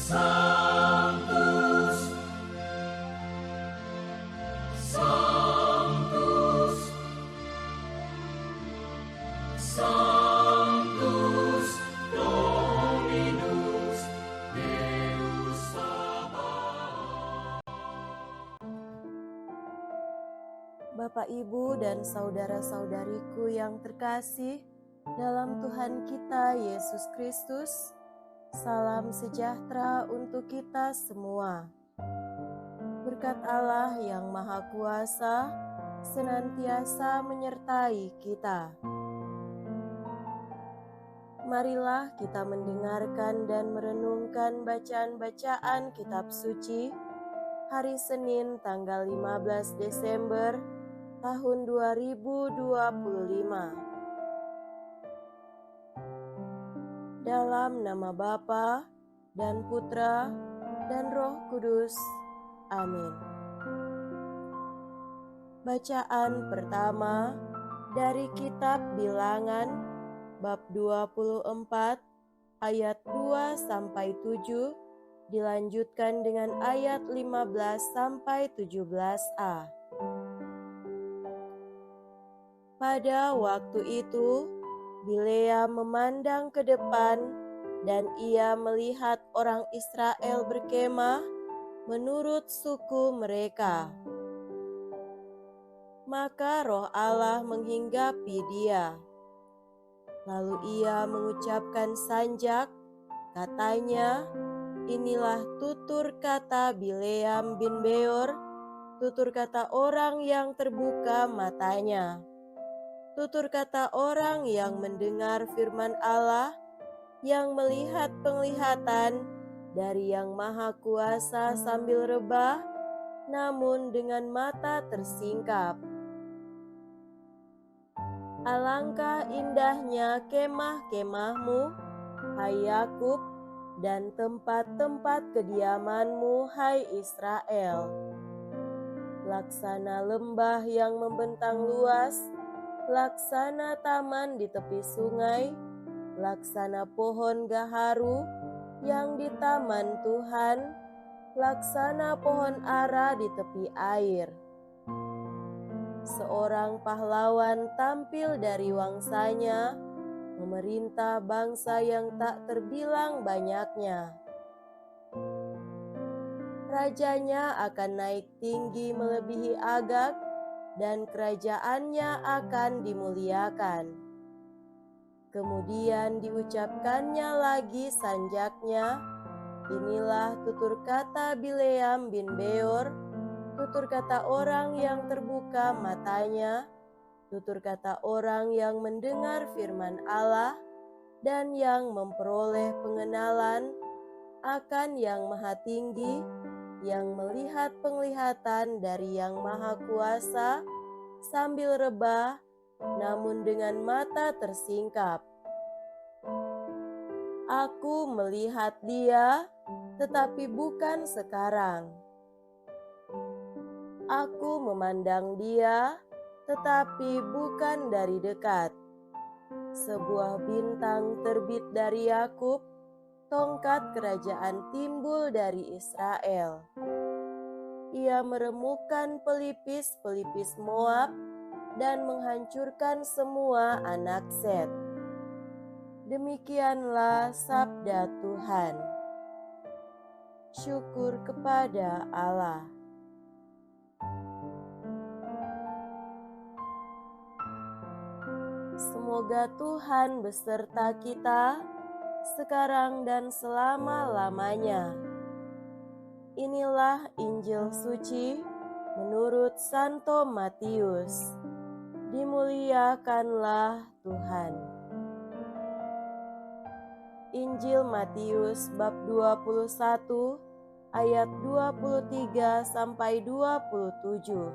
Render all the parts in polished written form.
Sanctus, Sanctus, Sanctus Dominus Deus Sabaoth. Bapak, Ibu, dan saudara-saudariku yang terkasih dalam Tuhan kita Yesus Kristus, salam sejahtera untuk kita semua. Berkat Allah yang Maha Kuasa senantiasa menyertai kita. Marilah kita mendengarkan dan merenungkan bacaan-bacaan kitab suci hari Senin tanggal 15 Desember tahun 2025. Dalam nama Bapa dan Putra dan Roh Kudus. Amin. Bacaan pertama dari kitab Bilangan bab 24 ayat 2 sampai 7 dilanjutkan dengan ayat 15 sampai 17a. Pada waktu itu Bileam memandang ke depan dan ia melihat orang Israel berkemah menurut suku mereka. Maka roh Allah menghinggapi dia. Lalu ia mengucapkan sanjak, katanya, inilah tutur kata Bileam bin Beor, tutur kata orang yang terbuka matanya. Tutur kata orang yang mendengar firman Allah, yang melihat penglihatan dari Yang Maha Kuasa sambil rebah, namun dengan mata tersingkap. Alangkah indahnya kemah-kemahmu, hai Yakub, dan tempat-tempat kediamanmu, hai Israel. Laksana lembah yang membentang luas, laksana taman di tepi sungai, laksana pohon gaharu yang di taman Tuhan, laksana pohon ara di tepi air. Seorang pahlawan tampil dari wangsanya, memerintah bangsa yang tak terbilang banyaknya. Rajanya akan naik tinggi melebihi Agag, dan kerajaannya akan dimuliakan. Kemudian diucapkannya lagi sanjaknya, inilah tutur kata Bileam bin Beor, tutur kata orang yang terbuka matanya, tutur kata orang yang mendengar firman Allah, dan yang memperoleh pengenalan akan Yang Maha Tinggi, yang melihat penglihatan dari Yang Maha Kuasa sambil rebah, namun dengan mata tersingkap. Aku melihat dia, tetapi bukan sekarang. Aku memandang dia, tetapi bukan dari dekat. Sebuah bintang terbit dari Yakub, tongkat kerajaan timbul dari Israel. Ia meremukkan pelipis-pelipis Moab dan menghancurkan semua anak Set. Demikianlah sabda Tuhan. Syukur kepada Allah. Semoga Tuhan beserta kita sekarang dan selama-lamanya. Inilah Injil suci menurut Santo Matius. Dimuliakanlah Tuhan. Injil Matius bab 21 ayat 23 sampai 27.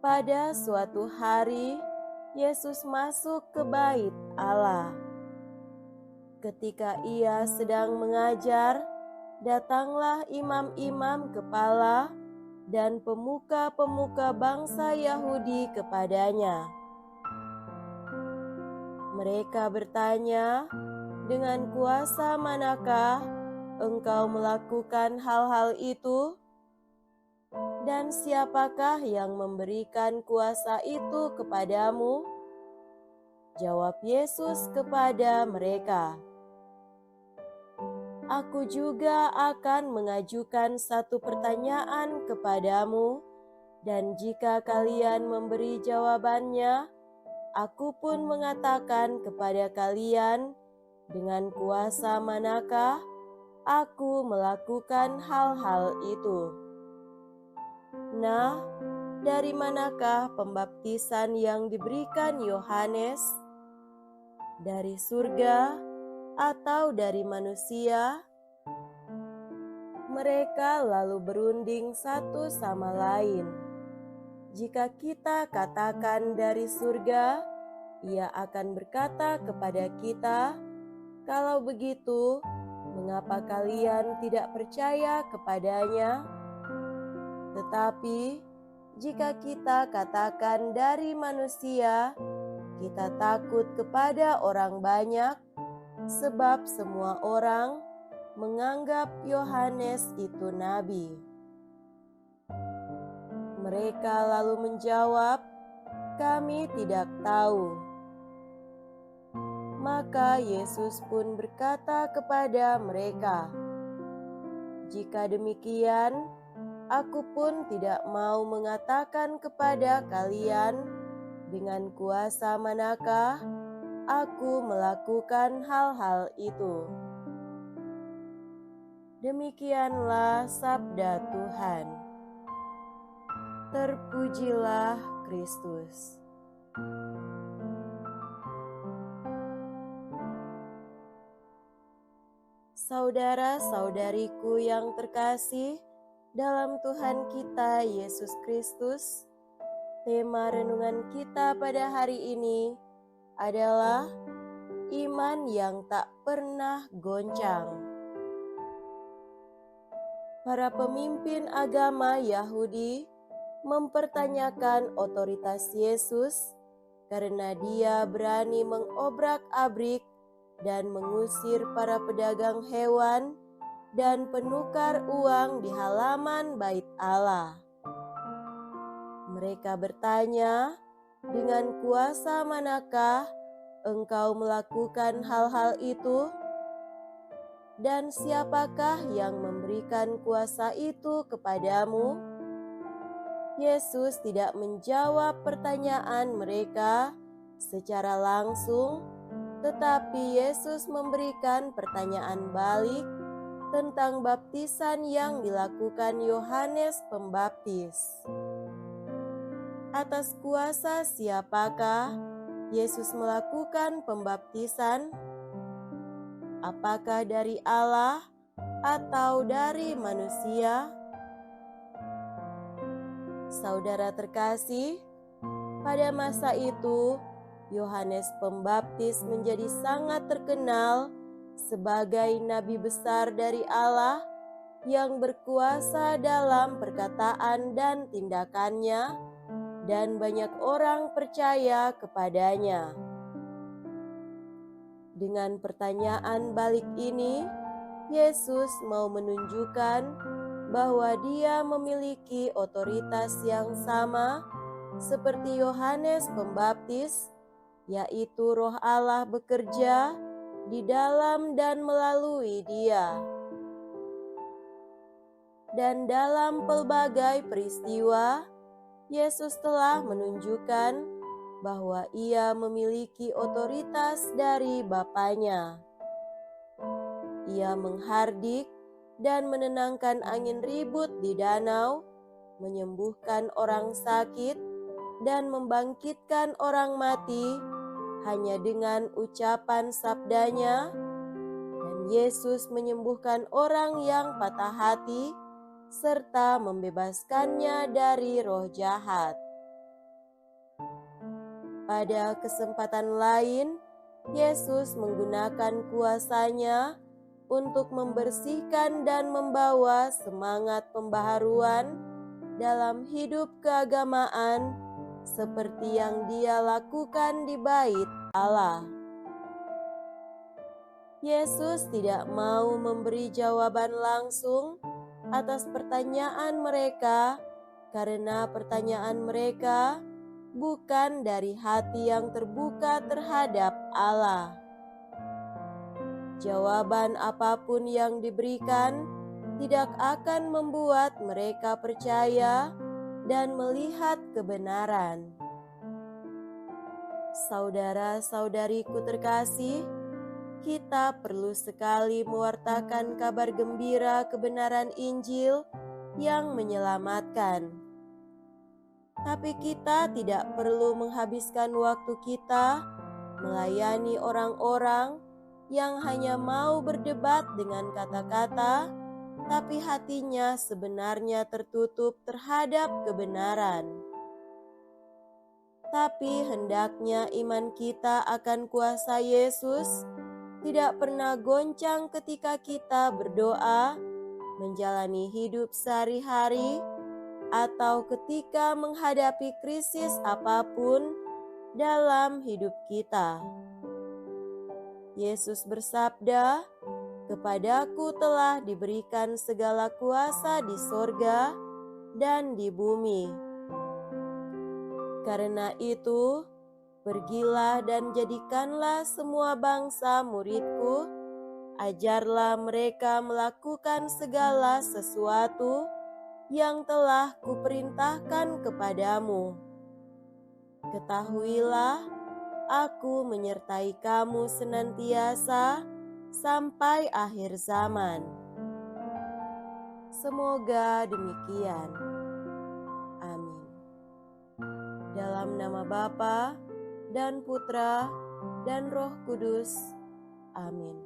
Pada suatu hari, Yesus masuk ke bait Allah. Ketika ia sedang mengajar, datanglah imam-imam kepala dan pemuka-pemuka bangsa Yahudi kepadanya. Mereka bertanya, Dengan kuasa manakah engkau melakukan hal-hal itu? Dan siapakah yang memberikan kuasa itu kepadamu? Jawab Yesus kepada mereka, "Aku juga akan mengajukan satu pertanyaan kepadamu, dan jika kalian memberi jawabannya, aku pun mengatakan kepada kalian, dengan kuasa manakah aku melakukan hal-hal itu. Nah, dari manakah pembaptisan yang diberikan Yohanes? Dari surga atau dari manusia?" Mereka lalu berunding satu sama lain. "Jika kita katakan dari surga, ia akan berkata kepada kita, 'Kalau begitu, mengapa kalian tidak percaya kepadanya?' Tetapi jika kita katakan dari manusia, kita takut kepada orang banyak, sebab semua orang menganggap Yohanes itu nabi." Mereka lalu menjawab, "Kami tidak tahu." Maka Yesus pun berkata kepada mereka, "Jika demikian, aku pun tidak mau mengatakan kepada kalian dengan kuasa manakah aku melakukan hal-hal itu." Demikianlah sabda Tuhan. Terpujilah Kristus. Saudara-saudariku yang terkasih dalam Tuhan kita Yesus Kristus, tema renungan kita pada hari ini adalah iman yang tak pernah goncang. Para pemimpin agama Yahudi mempertanyakan otoritas Yesus karena dia berani mengobrak-abrik dan mengusir para pedagang hewan dan penukar uang di halaman Bait Allah. Mereka bertanya, "Dengan kuasa manakah engkau melakukan hal-hal itu? Dan siapakah yang memberikan kuasa itu kepadamu?" Yesus tidak menjawab pertanyaan mereka secara langsung, tetapi Yesus memberikan pertanyaan balik tentang baptisan yang dilakukan Yohanes Pembaptis. Atas kuasa siapakah Yesus melakukan pembaptisan? Apakah dari Allah atau dari manusia? Saudara terkasih, pada masa itu Yohanes Pembaptis menjadi sangat terkenal sebagai nabi besar dari Allah yang berkuasa dalam perkataan dan tindakannya, dan banyak orang percaya kepadanya. Dengan pertanyaan balik ini, Yesus mau menunjukkan bahwa Dia memiliki otoritas yang sama seperti Yohanes Pembaptis, yaitu Roh Allah bekerja di dalam dan melalui Dia. Dan dalam pelbagai peristiwa, Yesus telah menunjukkan bahwa Ia memiliki otoritas dari Bapanya. Ia menghardik dan menenangkan angin ribut di danau, menyembuhkan orang sakit, dan membangkitkan orang mati hanya dengan ucapan sabdanya. Dan Yesus menyembuhkan orang yang patah hati serta membebaskannya dari roh jahat. Pada kesempatan lain, Yesus menggunakan kuasanya untuk membersihkan dan membawa semangat pembaharuan dalam hidup keagamaan seperti yang Dia lakukan di Bait Allah. Yesus tidak mau memberi jawaban langsung atas pertanyaan mereka, karena pertanyaan mereka bukan dari hati yang terbuka terhadap Allah. Jawaban apapun yang diberikan tidak akan membuat mereka percaya dan melihat kebenaran. Saudara-saudariku terkasih, kita perlu sekali mewartakan kabar gembira kebenaran Injil yang menyelamatkan. Tapi kita tidak perlu menghabiskan waktu kita melayani orang-orang yang hanya mau berdebat dengan kata-kata, tapi hatinya sebenarnya tertutup terhadap kebenaran. Tapi hendaknya iman kita akan kuasa Yesus tidak pernah goncang ketika kita berdoa, menjalani hidup sehari-hari, atau ketika menghadapi krisis apapun dalam hidup kita. Yesus bersabda, "Kepadaku telah diberikan segala kuasa di sorga dan di bumi. Karena itu, pergilah dan jadikanlah semua bangsa muridku, ajarlah mereka melakukan segala sesuatu yang telah kuperintahkan kepadamu. Ketahuilah, aku menyertai kamu senantiasa sampai akhir zaman." Semoga demikian. Amin. Dalam nama Bapa dan Putra dan Roh Kudus. Amin.